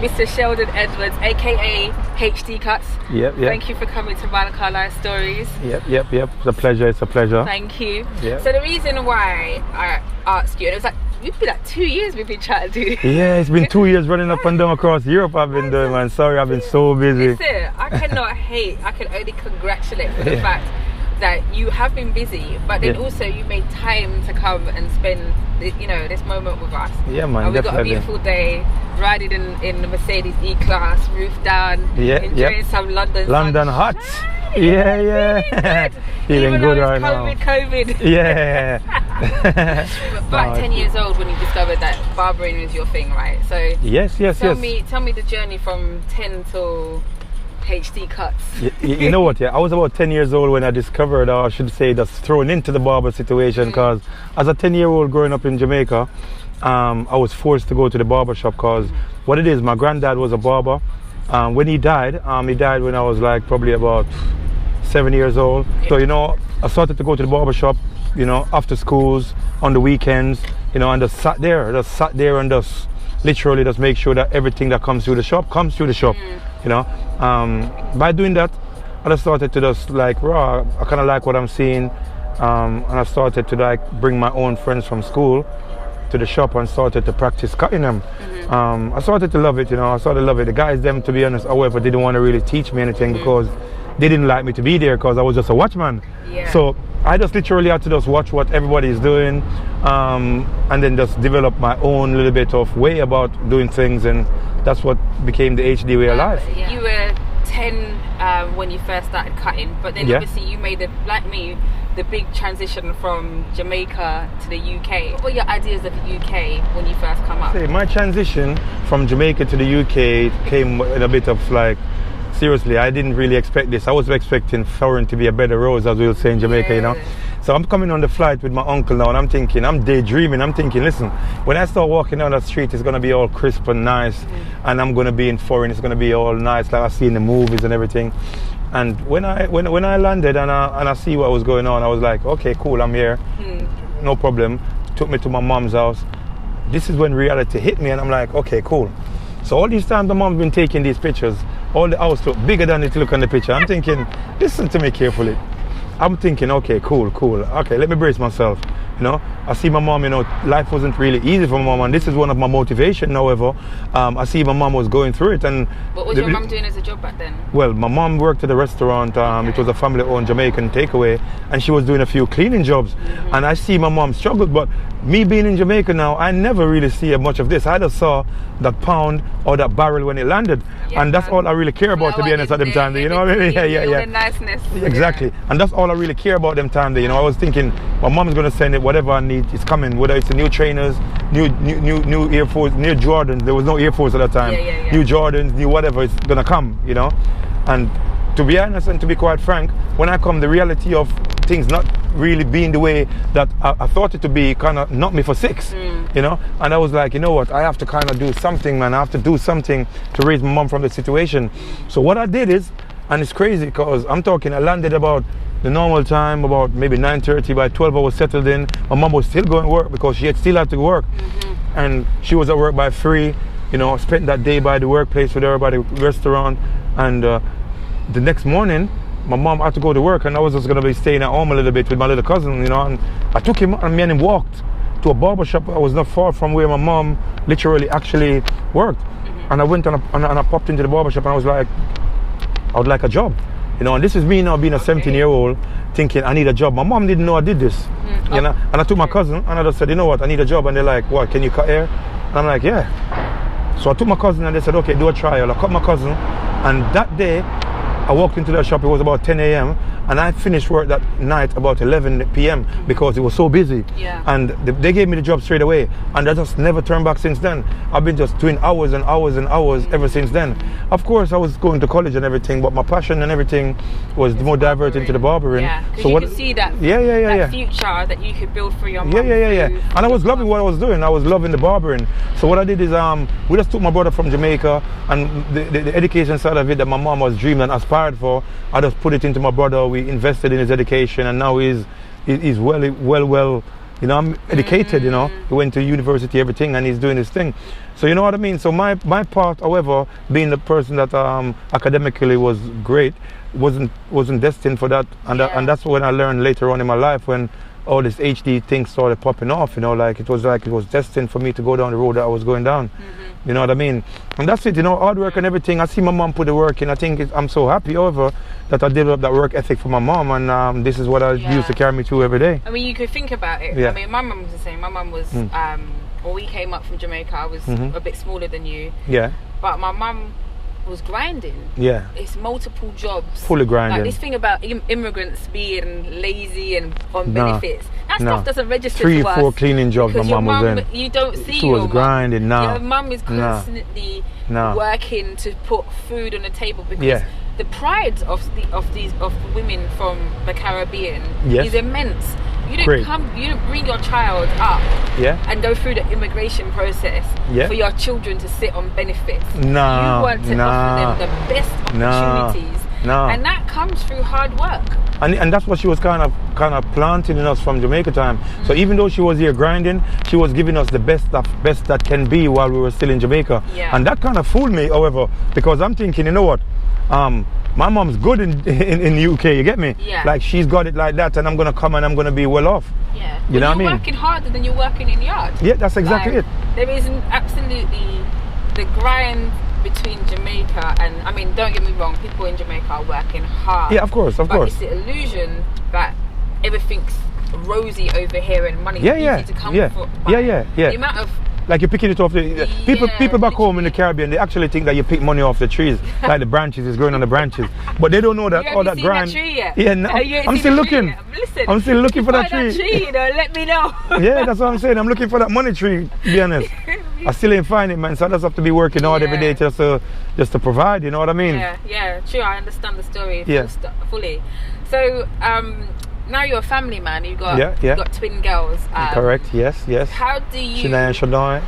Mr. Sheldon Edwards, aka HD Cutz. Yep. Thank you for coming to Malacca Life Stories. Yep. It's a pleasure. Thank you. Yep. So the reason why I asked you, and it was like, it's been like 2 years we've been chatting to you. Yeah, it's been 2 years running up and down across Europe. I've been doing, man. Sorry, I've been so busy. Listen, I cannot hate. I can only congratulate for the fact that you have been busy, but then also you made time to come and spend, this moment with us. Yeah, man. And we definitely. got a beautiful day, riding in the Mercedes E-Class, roof down, enjoying some London hot. Nice. Yeah. Feeling Even good though right it's now. COVID. Yeah. But like 10 years old when you discovered that barbering was your thing, right? So yes. Tell me the journey from 10 till HD Cutz. You know what? Yeah, I was about 10 years old when I discovered, or I should say, that's thrown into the barber situation. Because as a 10-year-old growing up in Jamaica, I was forced to go to the barbershop because what it is, my granddad was a barber. When he died when I was like probably about 7 years old. So I started to go to the barbershop, after schools, on the weekends, and just sat there and just literally just make sure that everything that comes through the shop comes through the shop. By doing that, I just started to just I kind of like what I'm seeing, and I started to bring my own friends from school to the shop and started to practice cutting them. I started to love it. The guys, them, to be honest, however, didn't want to really teach me anything because they didn't like me to be there because I was just a watchman. So I just literally had to just watch what everybody is doing, and then just develop my own little bit of way about doing things, and that's what became the HD way of life. You were 10 when you first started cutting, but then obviously you made the big transition from Jamaica to the UK. What were your ideas of the UK when you first come up? My transition from Jamaica to the UK came in a bit of seriously, I didn't really expect this. I was expecting foreign to be a bed of roses, as we'll say in Jamaica, So I'm coming on the flight with my uncle now, and I'm daydreaming. I'm thinking, listen, when I start walking down the street, it's going to be all crisp and nice, and I'm going to be in foreign, it's going to be all nice, like I see in the movies and everything. And when I landed and I see what was going on, I was like, okay, cool, I'm here, no problem. Took me to my mom's house. This is when reality hit me, and I'm like, okay, cool. So all these times the mom's been taking these pictures, all the house look bigger than it look on the picture. I'm thinking, listen to me carefully. I'm thinking, okay, cool. Okay, let me brace myself. I see my mom, life wasn't really easy for my mom, and this is one of my motivation. However, I see my mom was going through it. And what was your mom doing as a job back then? Well, my mom worked at a restaurant. It was a family-owned Jamaican takeaway, and she was doing a few cleaning jobs. And I see my mom struggle, but me being in Jamaica now, I never really see much of this. I just saw that pound or that barrel when it landed, and that's all I really care about, to be honest, at them time. You know what I mean? Yeah. The niceness. Exactly, and that's all I really care about them time. I was thinking my mom's gonna send it. Whatever I need is coming. Whether it's the new trainers, new Air Force, new Jordans. There was no Air Force at that time. New Jordans, new whatever. It's gonna come. And to be honest and to be quite frank, when I come, the reality of things not really being the way that I thought it to be kind of knocked me for six, and I was like, you know what, I have to kind of do something, man. I have to do something to raise my mom from the situation. So what I did is, and it's crazy because I landed about the normal time, about maybe 9:30. By 12 I was settled in. My mom was still going to work because she still had to work, and she was at work by 3. Spent that day by the workplace with her, by the restaurant, and the next morning my mom had to go to work, and I was just going to be staying at home a little bit with my little cousin, and I took him, and me and him walked to a barbershop. I was not far from where my mom literally actually worked, and I went and I popped into the barbershop, and I was like, I would like a job, and this is me now being a 17-year-old thinking I need a job. My mom didn't know I did this, and I took my cousin, and I just said, you know what, I need a job, and they're like, what, can you cut hair? And I'm like, yeah. So I took my cousin, and they said, okay, do a trial. I cut my cousin, and that day I walked into the shop. It was about 10 a.m. and I finished work that night about 11 p.m. because it was so busy. And they gave me the job straight away, and I just never turned back since then. I've been just doing hours and hours and hours ever since then. Of course, I was going to college and everything, but my passion and everything was more diverted into the barbering. So you could see that that future that you could build for your mom. And I was loving what I was doing. I was loving the barbering. So what I did is we just took my brother from Jamaica, and the education side of it that my mom was dreaming and aspired for, I just put it into my brother. We invested in his education, and now he's well You know, I'm educated, you know. He went to university, everything, and he's doing his thing. So you know what I mean? So my part, however, being the person that academically was great, wasn't destined for that. And that's when I learned later on in my life, when all this HD thing started popping off, you know, like it was destined for me to go down the road that I was going down. You know what I mean? And that's it, you know, hard work and everything. I see my mom put the work in. I think I'm so happy, however, that I developed that work ethic for my mom, and this is what I used to carry me through every day. I mean, you could think about it. I mean, my mum was the same. My mum was, when we came up from Jamaica, I was a bit smaller than you. Yeah. But my mum was grinding. Yeah. It's multiple jobs. Fully grinding. Like this thing about immigrants being lazy and on benefits. That stuff doesn't register to us. 3-4 cleaning jobs my mum was in. You don't see she was grinding. Your mum is constantly working to put food on the table, because the pride of women from the Caribbean is immense. You don't bring your child up and go through the immigration process for your children to sit on benefits. You want to offer them the best opportunities. And that comes through hard work. And that's what she was kind of planting in us from Jamaica time. So even though she was here grinding, she was giving us the best that can be while we were still in Jamaica. And that kind of fooled me, however, because I'm thinking, you know what? My mom's good in the UK, you get me? Like, she's got it like that, and I'm going to come and I'm going to be well off. You know what I mean? You're working harder than you're working in yard. Yeah, that's exactly it. There is absolutely the grind between Jamaica and, I mean, don't get me wrong, people in Jamaica are working hard. Yeah, of course. But it's the illusion that everything's rosy over here and money's easy to come for. The amount of... Like you're picking it off the people back home in the Caribbean, they actually think that you pick money off the trees, like the branches is growing on the branches, but they don't know that all that grind. That tree yet? Yeah, no, I'm still looking. Listen, I'm still looking for that tree. You know, let me know. Yeah, that's what I'm saying. I'm looking for that money tree. To be honest, I still ain't find it, man. So I just have to be working hard every day just to provide. You know what I mean? Yeah, true. I understand the story fully. So. Now you're a family man. You've got twin girls. Correct. Yes. How do you? Shania and Shadai.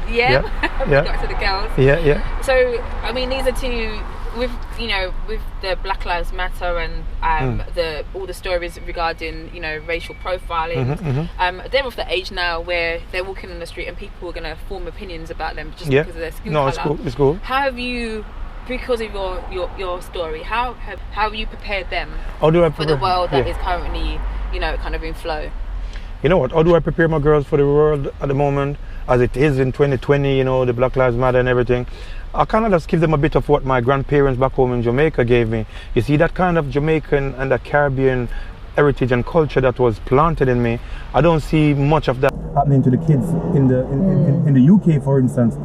We got to the girls. Yeah. So I mean, these are two with the Black Lives Matter and all the stories regarding racial profiling. They're of the age now where they're walking on the street and people are going to form opinions about them just because of their skin color. It's cool. How have you? Because of your story, how have you prepared them for the world that is currently, kind of in flow? You know what? How do I prepare my girls for the world at the moment, as it is in 2020? The Black Lives Matter and everything. I kind of just give them a bit of what my grandparents back home in Jamaica gave me. You see, that kind of Jamaican and that Caribbean heritage and culture that was planted in me. I don't see much of that happening to the kids in the UK, for instance.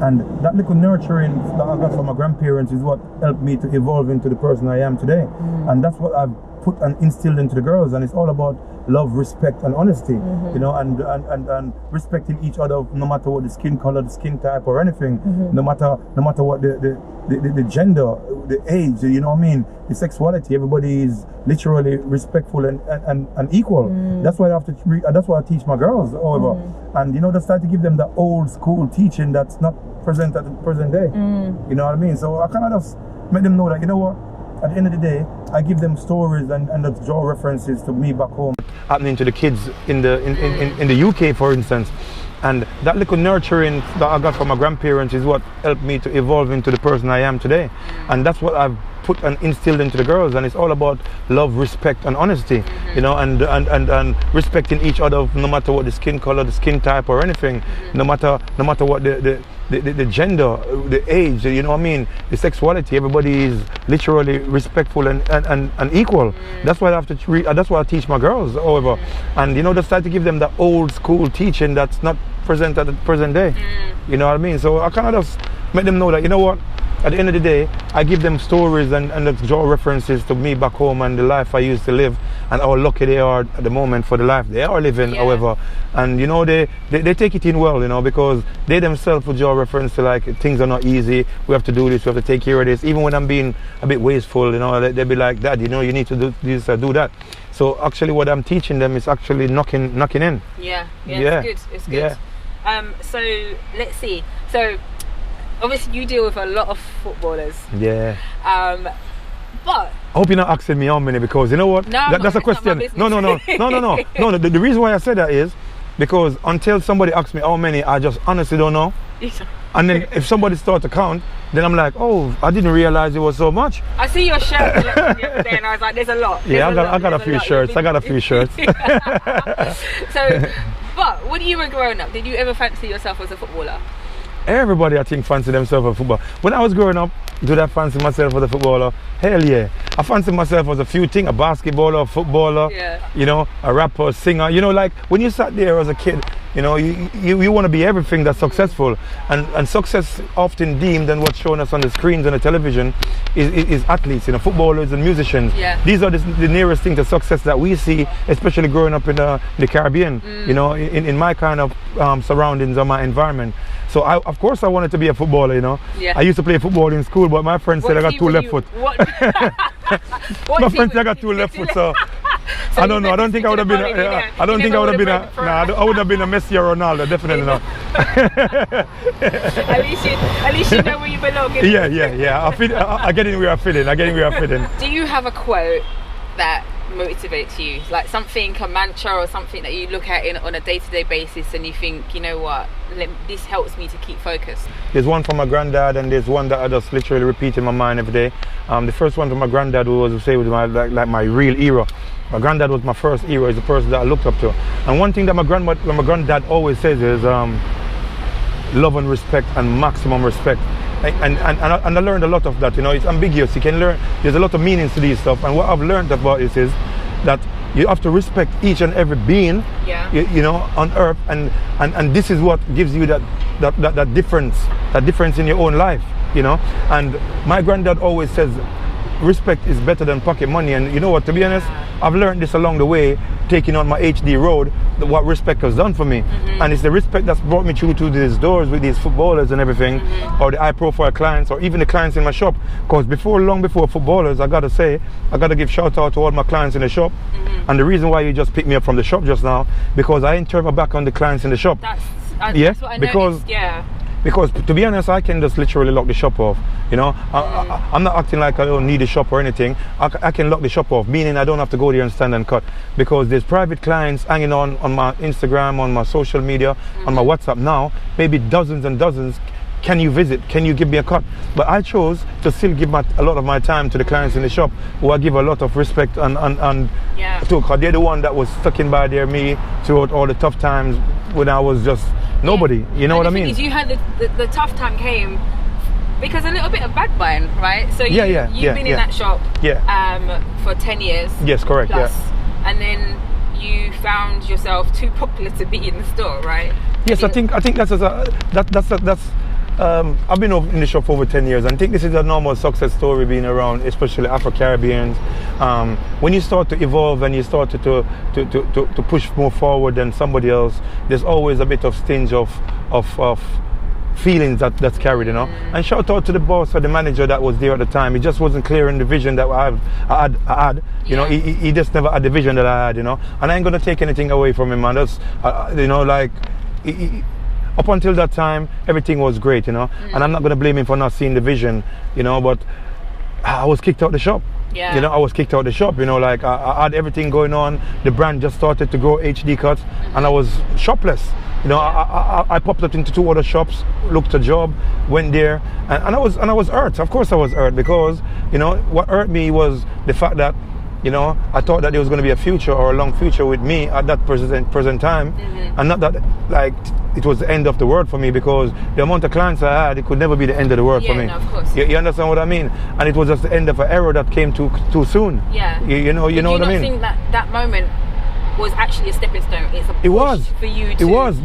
And that little nurturing that I got from my grandparents is what helped me to evolve into the person I am today. And that's what I've put and instilled into the girls. And it's all about love, respect, and honesty. And respecting each other, no matter what the skin color, the skin type, or anything. No matter what the gender, the age, you know what I mean, the sexuality. Everybody is literally respectful and equal. That's why that's why I teach my girls, however. And just try to give them the old school teaching that's not present at the present day. You know what I mean? So I kind of just make them know that, you know what, at the end of the day, I give them stories and draw references to me back home happening to the kids in the UK, for instance. And that little nurturing that I got from my grandparents is what helped me to evolve into the person I am today. And that's what I've put and instilled into the girls. And it's all about love, respect, and honesty. And respecting each other, no matter what the skin color, the skin type, or anything. No matter what the gender, the age, you know what I mean, the sexuality. Everybody is literally respectful and equal. That's why that's why I teach my girls, however. And just try to give them the old school teaching that's not present at the present day. You know what I mean? So I kind of just make them know that, you know what, at the end of the day, I give them stories and draw references to me back home and the life I used to live, and how lucky they are at the moment for the life they are living, however. And they take it in well, because they themselves would draw reference to, like, things are not easy, we have to do this, we have to take care of this. Even when I'm being a bit wasteful, they'll be like, Dad, you need to do this or do that. So actually what I'm teaching them is actually knocking in. It's good. So let's see. So obviously you deal with a lot of footballers. Yeah. But I hope you're not asking me how many, because you know what? No, that's a question. No. The reason why I said that is because until somebody asks me how many, I just honestly don't know. And then if somebody starts to count, then I'm like, oh, I didn't realize it was so much. I see your shirt collection the other day and I was like, there's a lot. Yeah, I got a few shirts. I got a few shirts. So, but when you were growing up, did you ever fancy yourself as a footballer? Everybody, I think, fancy themselves as a footballer. When I was growing up, did I fancy myself as a footballer? Hell yeah. I fancy myself as a few things, a basketballer, a footballer, you know, a rapper, a singer. You know, like when you sat there as a kid, you know, you want to be everything that's successful. And success often deemed and what's shown us on the screens and the television is athletes, you know, footballers and musicians. Yeah. These are the nearest thing to success that we see, especially growing up in the Caribbean, you know, in my kind of surroundings or my environment. So of course I wanted to be a footballer, you know. Yeah. I used to play football in school, but my friends said I got two left foot. My friends said I got two left foot, so I don't know. I don't think I would have been. I don't think I would have been. I would have been a Messi or Ronaldo. Definitely not. At least you know where you belong. Yeah. I get in where I fit in. Do you have a quote that motivates you, like something, a mantra or something that you look at on a day-to-day basis and you think, you know what, this helps me to keep focused? There's one from my granddad and there's one that I just literally repeat in my mind every day. The first one from my granddad was, say, was my real hero. My granddad was my first hero. He's the person that I looked up to. And one thing that my granddad always says is love and respect and maximum respect. And I learned a lot of that. You know, it's ambiguous. You can learn. There's a lot of meanings to these stuff. And what I've learned about this is that you have to respect each and every being, you know, on earth. And this is what gives you that difference in your own life. You know. And my granddad always says, respect is better than pocket money. And you know what? To be honest, I've learned this along the way, taking on my HD road, what respect has done for me. And it's the respect that's brought me through to these doors with these footballers and everything, or the high profile clients, or even the clients in my shop. Because long before footballers, I gotta give shout out to all my clients in the shop. And the reason why you just picked me up from the shop just now, because I ain't turned my back on the clients in the shop. That's what I noticed, Because to be honest, I can just literally lock the shop off. You know, I'm not acting like I don't need a shop or anything. I can lock the shop off, meaning I don't have to go there and stand and cut. Because there's private clients hanging on my Instagram, on my social media, on my WhatsApp now, maybe dozens and dozens. Can you visit? Can you give me a cut? But I chose to still give a lot of my time to the clients in the shop, who I give a lot of respect and to, because they're the one that was sticking by me throughout all the tough times when I was just nobody. You know what I mean? You had the tough time came because a little bit of backbone, right? So you've been in that shop for 10 years. Yes, correct. Plus, and then you found yourself too popular to be in the store, right? Yes, I think that's I've been in the shop for over 10 years, and I think this is a normal success story being around, especially Afro-Caribbeans. When you start to evolve and you start to push more forward than somebody else, there's always a bit of stinge of feelings that's carried, you know. And shout out to the boss or the manager that was there at the time. He just wasn't clear in the vision that I had. You know, he just never had the vision that I had, you know. And I ain't gonna take anything away from him, man. That's you know, like. Up until that time, everything was great, you know, and I'm not going to blame him for not seeing the vision, you know, but I was kicked out the shop. You know, I was kicked out the shop, you know, like I had everything going on. The brand just started to grow, HD Cutz, and I was shopless. You know, I popped up into 2 other shops, looked a job, went there, and I was hurt. Of course I was hurt, because, you know, what hurt me was the fact that, you know, I thought that there was going to be a future or a long future with me at that present time, and not that like it was the end of the world for me, because the amount of clients I had, it could never be the end of the world for me. No, of course. You understand what I mean? And it was just the end of an era that came too soon. You know what I mean? Do you think that moment was actually a stepping stone? It's a push it was for you to do what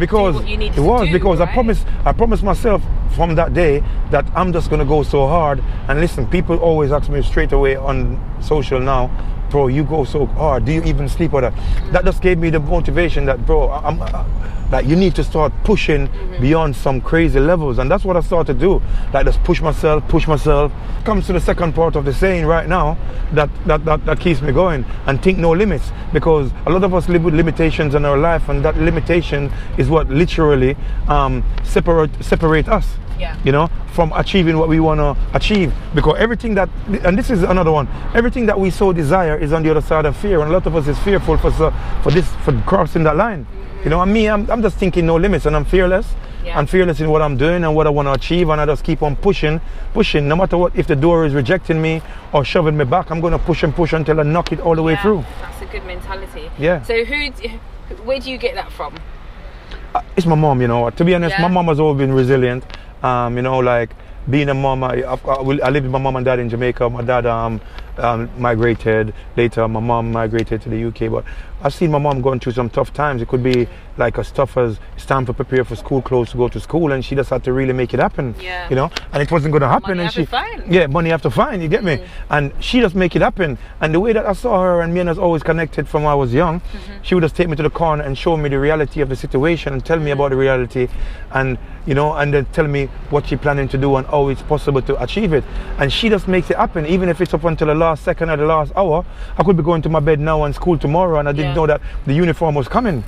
you needed it was to do, because right? I promised myself from that day that I'm just going to go so hard. And listen, people always ask me straight away on social now, bro, you go so hard, do you even sleep or that? That just gave me the motivation that, bro, like, you need to start pushing beyond some crazy levels. And that's what I started to do, like, just push myself. Comes to the second part of the saying right now that keeps me going, and think no limits, because a lot of us live with limitations in our life, and that limitation is what literally separate us. you know, from achieving what we want to achieve. Because everything that, and this is another one, everything that we so desire is on the other side of fear, and a lot of us is fearful for crossing that line. You know, and me, I'm just thinking no limits, and I'm fearless. I'm fearless in what I'm doing and what I want to achieve, and I just keep on pushing, no matter what. If the door is rejecting me or shoving me back, I'm going to push and push until I knock it all the way through. That's a good mentality. Yeah. So where do you get that from? It's my mom, you know. To be honest, my mom has always been resilient. You know, like being a mom, I lived with my mom and dad in Jamaica. My dad migrated. Later, my mom migrated to the UK. But I've seen my mom going through some tough times. It could be like as tough as it's time to prepare for school clothes to go to school, and she just had to really make it happen. You know, and it wasn't going to happen. Money and she, money have to find. You get me? And she just make it happen. And the way that I saw her, and me and us always connected from when I was young, she would just take me to the corner and show me the reality of the situation and tell me about the reality, and you know, and then tell me what she's planning to do and how it's possible to achieve it. And she just makes it happen, even if it's up until the last second or the last hour. I could be going to my bed now and school tomorrow, and I didn't know that the uniform was coming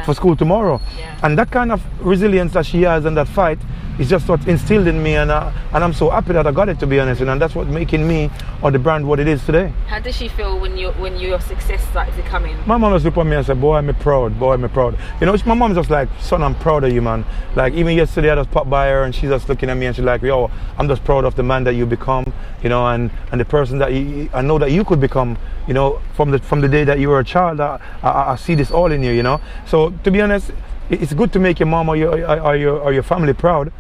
for school tomorrow. And that kind of resilience that she has and that fight is just what instilled in me, and I'm so happy that I got it, to be honest, and that's what making me or the brand what it is today. How does she feel when your success started to come in? My mom just looked at me and said, boy, I'm proud, boy, I'm proud. You know, my mom's just like, son, I'm proud of you, man. Like, even yesterday I just popped by her and she's just looking at me and she's like, yo, I'm just proud of the man that you become, you know, and the person that I know that you could become, you know, from the day that you were a child. I see this all in you, you know. So to be honest, it's good to make your mom or your family proud,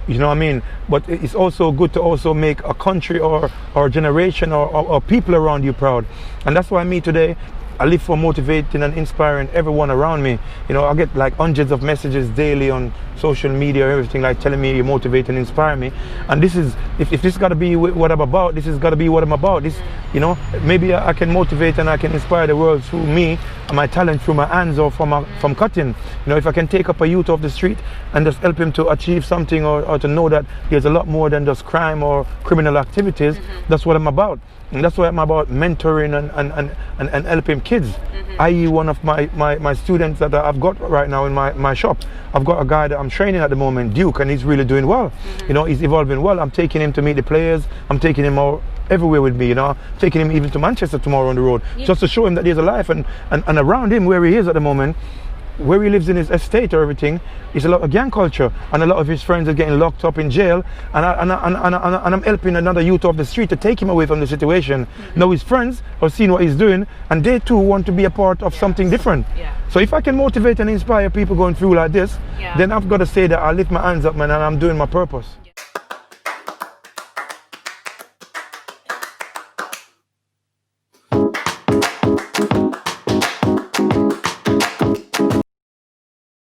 you know what I mean? But it's also good to also make a country or a generation or people around you proud. And that's why me today, I live for motivating and inspiring everyone around me. You know, I get like hundreds of messages daily on social media, everything, like telling me you motivate and inspire me. And this is, if this got to be what I'm about, this has got to be what I'm about. This, you know, maybe I can motivate and I can inspire the world through me and my talent, through my hands or from cutting. You know, if I can take up a youth off the street and just help him to achieve something or to know that there's a lot more than just crime or criminal activities, that's what I'm about. And that's why I'm about mentoring and helping kids. I.e. one of my students that I've got right now in my shop. I've got a guy that I'm training at the moment, Duke, and he's really doing well. You know, he's evolving well. I'm taking him to meet the players. I'm taking him all everywhere with me, you know. Taking him even to Manchester tomorrow on the road, just to show him that there's a life. And around him, where he is at the moment, where he lives in his estate or everything, is a lot of gang culture, and a lot of his friends are getting locked up in jail, and I'm helping another youth off the street to take him away from the situation. Now his friends have seen what he's doing, and they too want to be a part of something different. So if I can motivate and inspire people going through like this, then I've got to say that I lift my hands up, man, and I'm doing my purpose.